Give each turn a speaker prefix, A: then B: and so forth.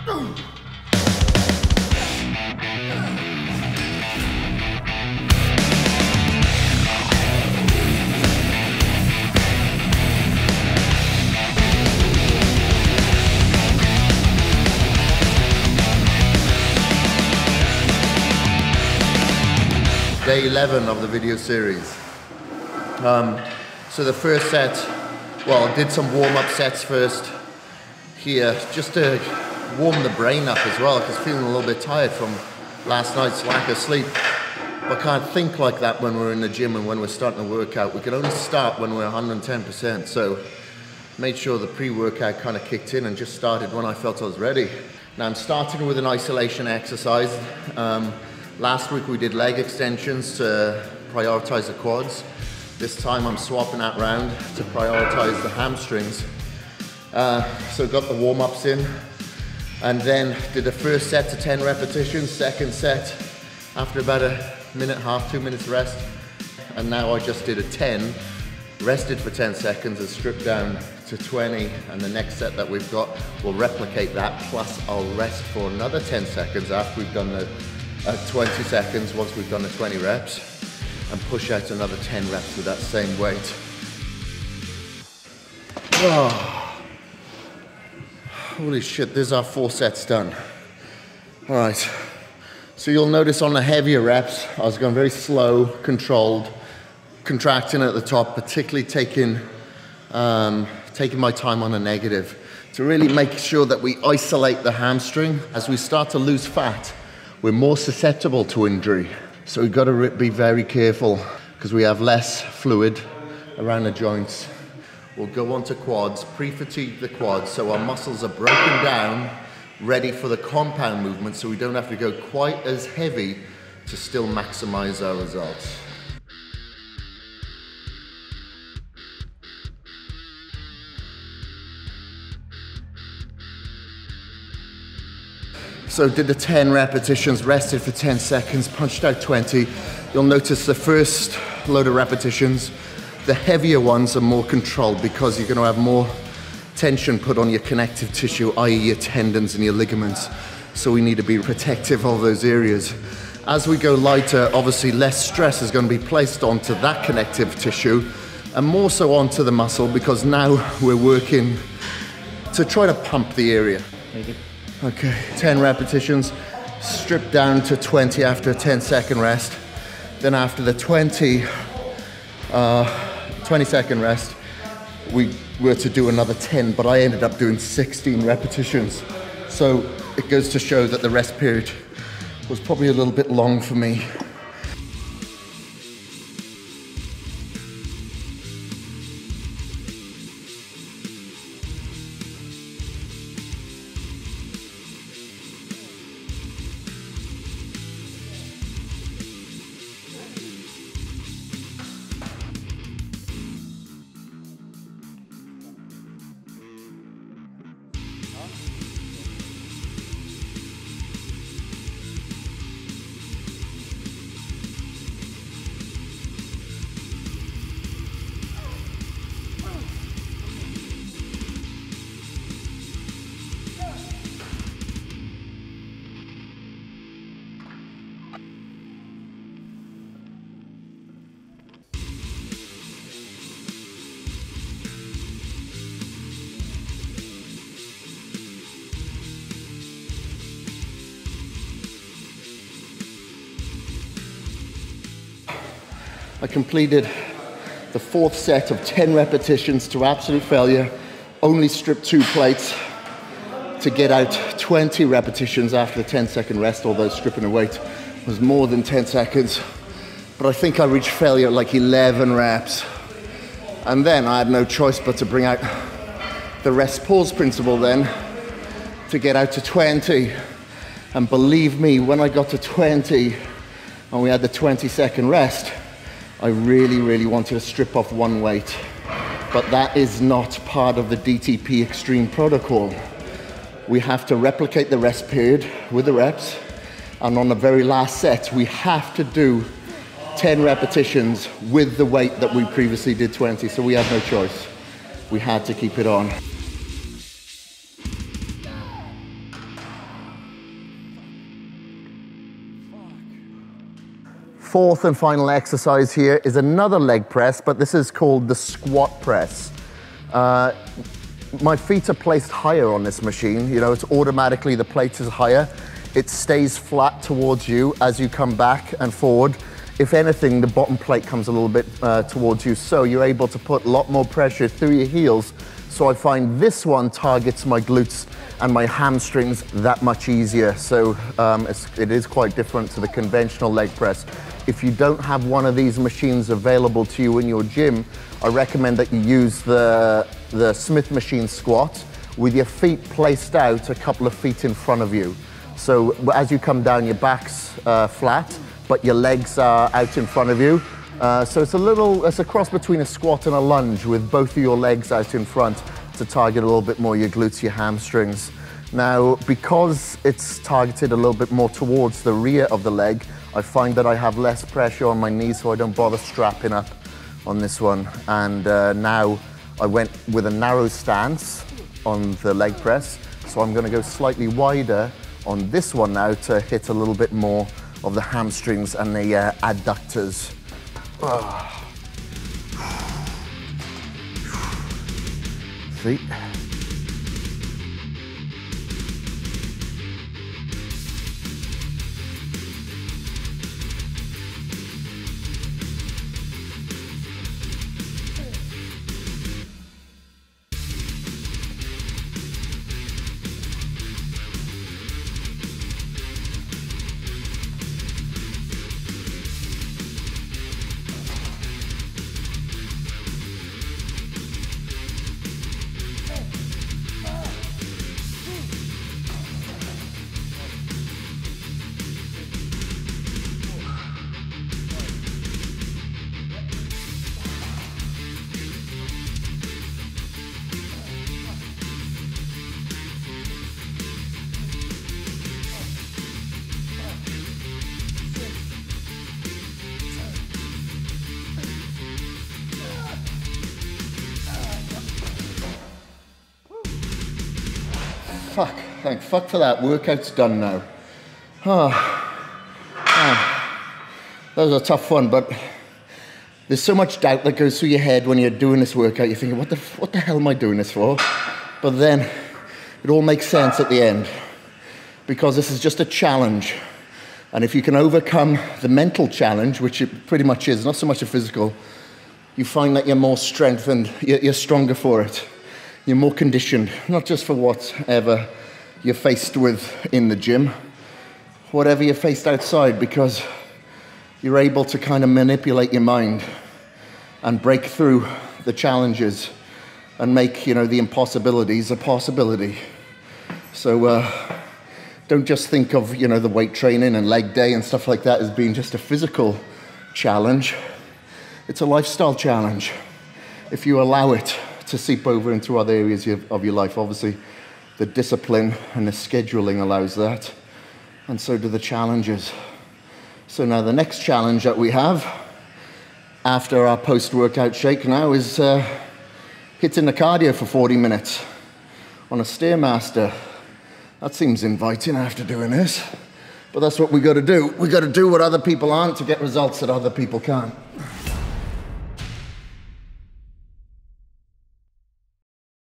A: Day 11 of the video series. So the first set, well, I did some warm-up sets first here, just to warm the brain up as well, because feeling a little bit tired from last night's lack of sleep. But can't think like that when we're in the gym and when we're starting to work out. We can only start when we're 110%. So made sure the pre-workout kind of kicked in and just started when I felt I was ready. Now I'm starting with an isolation exercise. Last week we did leg extensions to prioritize the quads. This time I'm swapping that round to prioritize the hamstrings. So got the warm-ups in, and then did the first set to 10 repetitions, second set after about a minute and a half, 2 minutes rest. And now I just did a 10, rested for 10 seconds and stripped down to 20. And the next set that we've got will replicate that, plus I'll rest for another 10 seconds after we've done the 20 seconds once we've done the 20 reps, and push out another 10 reps with that same weight. Oh. Holy shit, there's our 4 sets done. All right, so you'll notice on the heavier reps, I was going very slow, controlled, contracting at the top, particularly taking my time on a negative to really make sure that we isolate the hamstring. As we start to lose fat, we're more susceptible to injury. So we've got to be very careful because we have less fluid around the joints. We'll go on to quads, pre-fatigue the quads so our muscles are broken down, ready for the compound movement, so we don't have to go quite as heavy to still maximize our results. So did the 10 repetitions, rested for 10 seconds, punched out 20. You'll notice the first load of repetitions, the heavier ones are more controlled because you're going to have more tension put on your connective tissue, i.e. your tendons and your ligaments. So we need to be protective of those areas. As we go lighter, obviously less stress is going to be placed onto that connective tissue and more so onto the muscle, because now we're working to try to pump the area. Okay, 10 repetitions, stripped down to 20 after a 10-second rest. Then after the 20-second rest, we were to do another 10, but I ended up doing 16 repetitions. So it goes to show that the rest period was probably a little bit long for me. I completed the 4th set of 10 repetitions to absolute failure, only stripped 2 plates to get out 20 repetitions after the 10-second rest, although stripping the weight was more than 10 seconds. But I think I reached failure at like 11 reps. And then I had no choice but to bring out the rest pause principle then to get out to 20. And believe me, when I got to 20 and we had the 20-second rest, I really wanted to strip off one weight, but that is not part of the DTPXtreme protocol. We have to replicate the rest period with the reps, and on the very last set, we have to do 10 repetitions with the weight that we previously did 20, so we had no choice. We had to keep it on. fourth and final exercise here is another leg press, but this is called the squat press. My feet are placed higher on this machine. You know, it's automatically, the plate is higher. It stays flat towards you as you come back and forward. If anything, the bottom plate comes a little bit towards you, so you're able to put a lot more pressure through your heels. So I find this one targets my glutes and my hamstrings that much easier. So it is quite different to the conventional leg press. If you don't have one of these machines available to you in your gym, I recommend that you use the Smith machine squat with your feet placed out a couple of feet in front of you. So as you come down, your back's flat, but your legs are out in front of you. So it's a cross between a squat and a lunge with both of your legs out in front to target a little bit more your glutes, your hamstrings. Now, because it's targeted a little bit more towards the rear of the leg, I find that I have less pressure on my knees, so I don't bother strapping up on this one. And now I went with a narrow stance on the leg press, so I'm gonna go slightly wider on this one now to hit a little bit more of the hamstrings and the adductors. See? Thank fuck for that. Workout's done now. That was a tough one, but there's so much doubt that goes through your head when you're doing this workout. You're thinking, what the hell am I doing this for? But then it all makes sense at the end, because this is just a challenge. And if you can overcome the mental challenge, which it pretty much is, not so much a physical, you find that you're more strengthened, you're stronger for it. You're more conditioned, not just for whatever you're faced with in the gym, whatever you're faced outside, because you're able to kind of manipulate your mind and break through the challenges and make, you know, the impossibilities a possibility. So don't just think of, you know, the weight training and leg day and stuff like that as being just a physical challenge. It's a lifestyle challenge if you allow it to seep over into other areas of your life. Obviously, the discipline and the scheduling allows that, and so do the challenges. So now the next challenge that we have after our post-workout shake now is hitting the cardio for 40 minutes on a Stairmaster. That seems inviting after doing this, but that's what we got to do. We got to do what other people aren't to get results that other people can't.